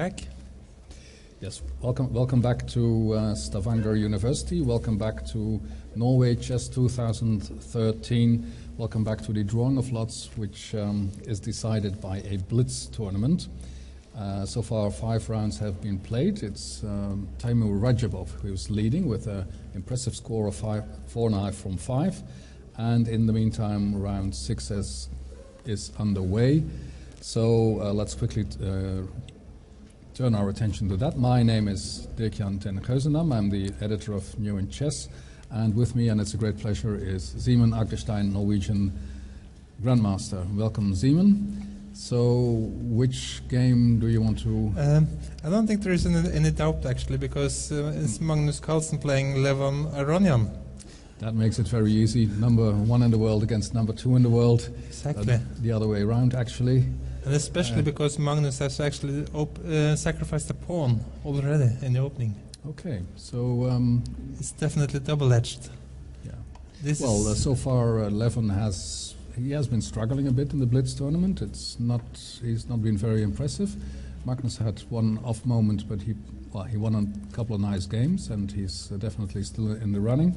back. Yes, welcome back to Stavanger University. Welcome back to Norway Chess 2013. Welcome back to the drawing of lots, which is decided by a Blitz tournament. So far, 5 rounds have been played. It's Timur Rajabov who's leading with an impressive score of 4.5 from 5. And in the meantime, round 6 is underway. So let's quickly turn our attention to that. My name is Dirk-Jan ten Geuzenam. I'm the editor of New in Chess. And with me, and it's a great pleasure, is Zeeman Aggerstein, Norwegian Grandmaster. Welcome, Zeeman. So, which game do you want to... I don't think there is any doubt, actually, because it's Magnus Carlsen playing Levon Aronian. That makes it very easy. Number 1 in the world against number 2 in the world. Exactly. The other way around, actually. And especially because Magnus has actually sacrificed a pawn already in the opening. Okay, so... it's definitely double-edged. Yeah. So far, Levon has been struggling a bit in the Blitz tournament. He's not been very impressive. Magnus had one off moment, but he won a couple of nice games, and he's definitely still in the running.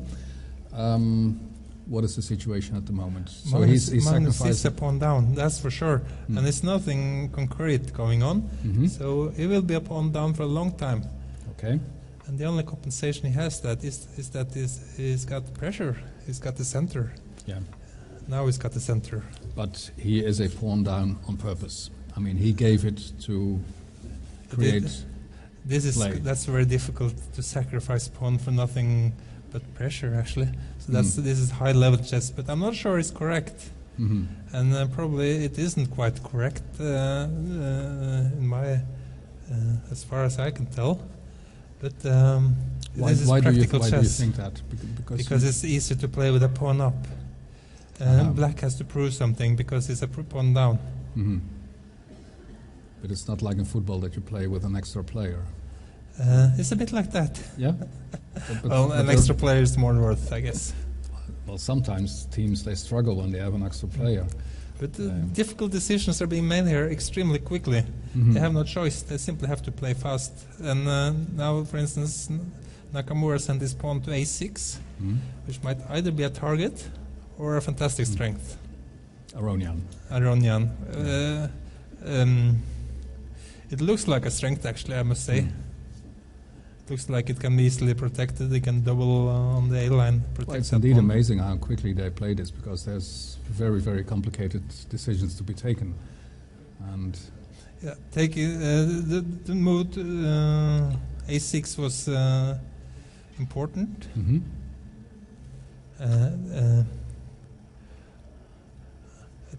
What is the situation at the moment? So Magnus is a pawn down, that's for sure. And there's nothing concrete going on. So he will be a pawn down for a long time. Okay. And the only compensation he has is that he's got pressure. He's got the center. Yeah. Now he's got the center. But he is a pawn down on purpose. I mean, he gave it to create play. That's very difficult to sacrifice pawn for nothing but pressure, actually. So this is high-level chess, but I'm not sure it's correct. And probably it isn't quite correct in my, as far as I can tell. But this is practical chess. Why do you think that? Because it's easier to play with a pawn up. Black has to prove something because it's a pawn down. But it's not like in football that you play with an extra player. It's a bit like that. Yeah. But an extra player is more worth, I guess. Well, sometimes teams they struggle when they have an extra player. But difficult decisions are being made here extremely quickly. They have no choice. They simply have to play fast. And now, for instance, Nakamura sent his pawn to a6, which might either be a target or a fantastic strength. Aronian. It looks like a strength, actually, I must say. It looks like it can be easily protected. They can double on the A-line. Well, it's indeed amazing how quickly they play this, because there's very, very complicated decisions to be taken. And yeah, the move A6 was important. I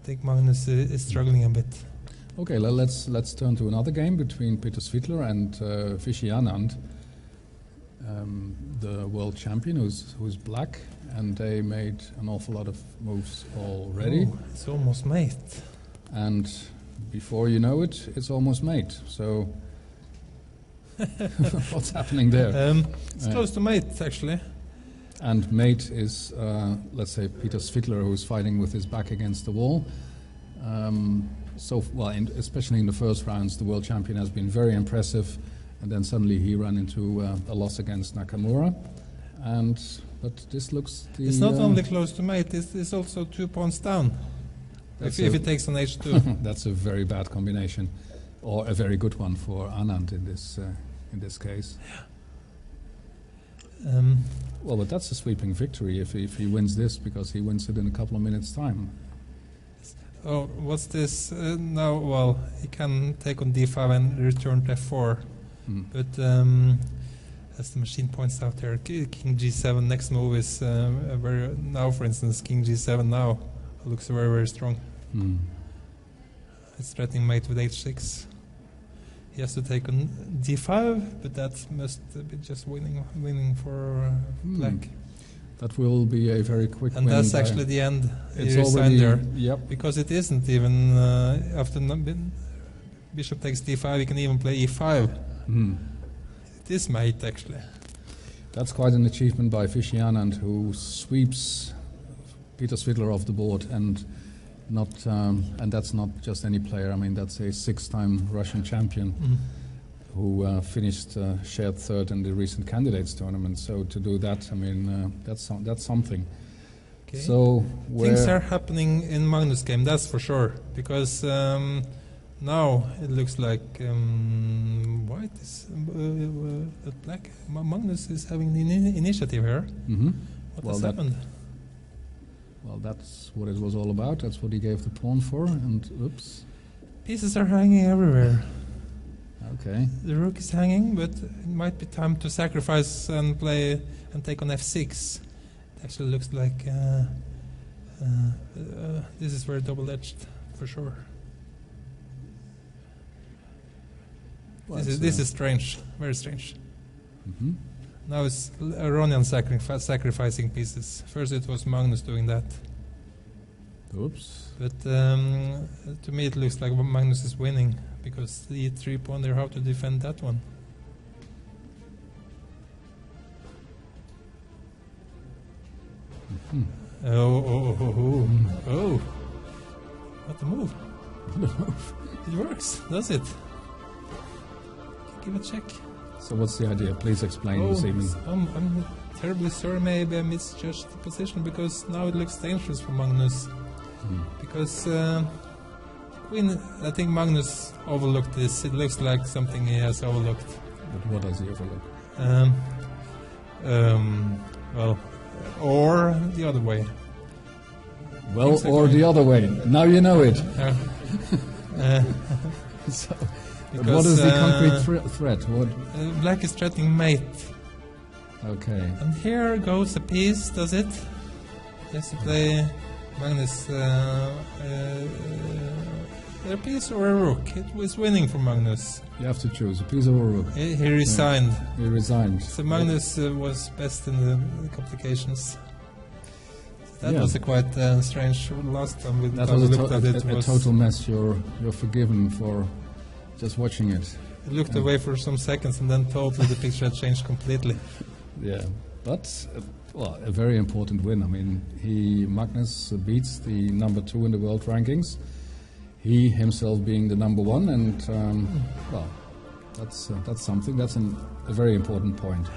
think Magnus is struggling a bit. Okay, let's turn to another game between Peter Svidler and Vishy Anand, the world champion, who's black, and they made an awful lot of moves already. Oh, it's almost mate. And before you know it, it's almost mate. So what's happening there? It's close to mate, actually. And mate is, let's say, Peter Svidler, who's fighting with his back against the wall. Especially in the first rounds, the world champion has been very impressive, and then suddenly he ran into a loss against Nakamura. But this looks... It's not only close to mate, it's also 2 pawns down, if he takes on h2. That's a very bad combination, or a very good one for Anand in this case. Well, but that's a sweeping victory if he wins this, because he wins it in a couple of minutes' time. Oh, what's this now? Well, he can take on d5 and return to f4. But as the machine points out here, king g7, next move is now, for instance, king g7 now looks very, very strong. It's threatening mate with h6. He has to take on d5, but that must be just winning for black. That will be a very quick win. And that's actually the end. It's already there. Yep. Because it isn't even after bishop takes d5, he can even play e5. It is mate, actually. That's quite an achievement by Vishy Anand, who sweeps Peter Svidler off the board, and that's not just any player. I mean, that's a 6-time Russian champion. who finished shared third in the recent candidates tournament. So to do that, I mean, that's something. Okay. So things are happening in Magnus' game, that's for sure, because now it looks like white is black. Magnus is having the initiative here. Mm-hmm. What has happened? Well, that's what it was all about. That's what he gave the pawn for. And oops, pieces are hanging everywhere. Okay. The rook is hanging, but it might be time to sacrifice and play and take on f6. It actually looks like this is very double-edged for sure. Well, this is strange, very strange. Mm-hmm. Now it's Aronian sacrificing pieces. First it was Magnus doing that. Oops. But to me it looks like Magnus is winning, because the e3 pawn there, how to defend that one. Mm-hmm. Oh. What a move. It works, does it? Give a check. So what's the idea? Please explain this evening. I'm terribly sorry, maybe I misjudged the position, because now it looks dangerous for Magnus. Because Queen, I think Magnus overlooked this. It looks like something he has overlooked. But what does he overlook? Well, or the other way. Well, or the other way. Now you know it. So, but what is the concrete threat? What? Black is threatening mate. Okay. And here goes a piece, does it? Just to play Magnus a piece or a rook. It was winning for Magnus. You have to choose a piece or a rook. He resigned. Yeah. He resigned. So Magnus was best in the complications. That was a quite strange. Last time we looked at it, a total mess. You're forgiven for just watching it. It looked away for some seconds, and then totally the picture had changed completely. Yeah, but well, a very important win. I mean, Magnus beats the number 2 in the world rankings. He himself being the number 1, and well, that's something. That's a very important point.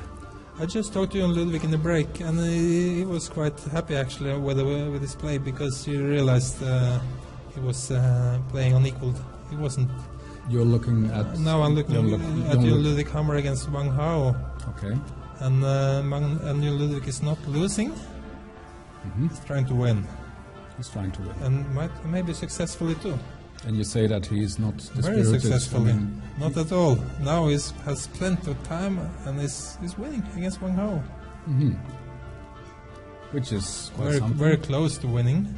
I just talked to Jon Ludvig in the break, and he was quite happy actually with his play, because he realized he was playing unequal. He wasn't. You're looking at. Now I'm looking at Jon Ludvig Hammer against Wang Hao. Okay. And Jon Ludvig is not losing. Mm-hmm. He's trying to win. He's trying to win. And maybe successfully too. And you say that he's not very dispirited. Successfully. Not at all. Now he has plenty of time and is winning against Wang Hao. Mm-hmm. Which is quite something. Very close to winning.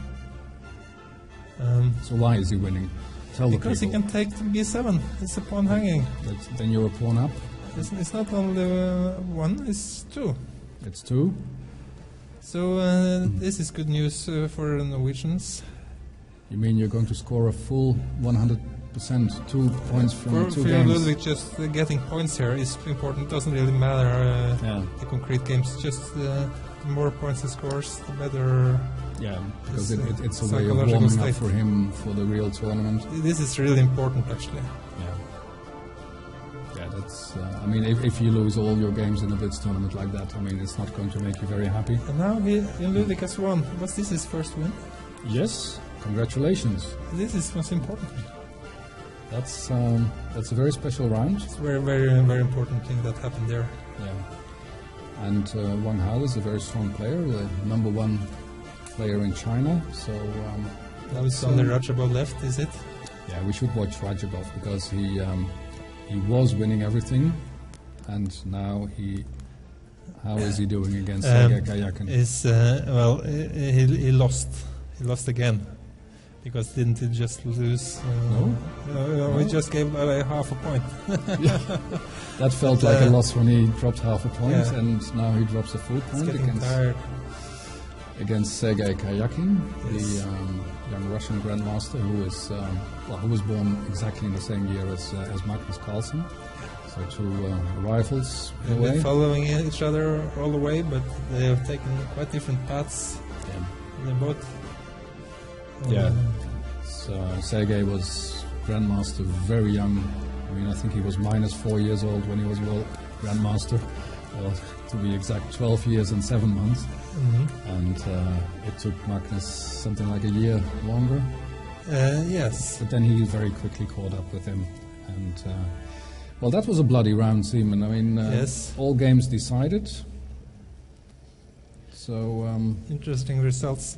So why is he winning? Tell the people. Because he can take the b7. It's a pawn hanging. Then you're a pawn up? It's not only 1, it's 2. It's 2? So this is good news for the Norwegians. You mean you're going to score a full 100%, 2 points from 2 games? For Ludwig, just getting points here is important. It doesn't really matter the concrete games. Just the more points he scores, the better. Yeah, because it's a way of warming up for him for the real tournament. This is really important, actually. Yeah, that's. I mean, if you lose all your games in a Blitz tournament like that, I mean, it's not going to make you very happy. And now Ludwig has won. Was this his first win? Yes. Congratulations. This is what's important. That's a very special round. It's a very, very, very important thing that happened there. Yeah. And Wang Hao is a very strong player, the number 1 player in China. So now it's only Rajabov left, is it? Yeah, we should watch Rajabov, because he was winning everything, and now how is he doing against Sergei Karjakin? He lost. He lost again. Because didn't he just lose? No. He just gave half a point. That felt like a loss when he dropped half a point, and now he drops a full point against Sergei Karjakin, the young Russian grandmaster who was born exactly in the same year as Magnus Carlsen. So 2 rivals in a way. They've been following each other all the way, but they have taken quite different paths. Yeah. They're both. So Sergei was grandmaster very young, I mean, I think he was minus 4 years old when he was world grandmaster, or to be exact, 12 years and 7 months. And it took Magnus something like a year longer. Yes. But then he very quickly caught up with him. And, well, that was a bloody round, Seaman. I mean, yes. All games decided. So interesting results.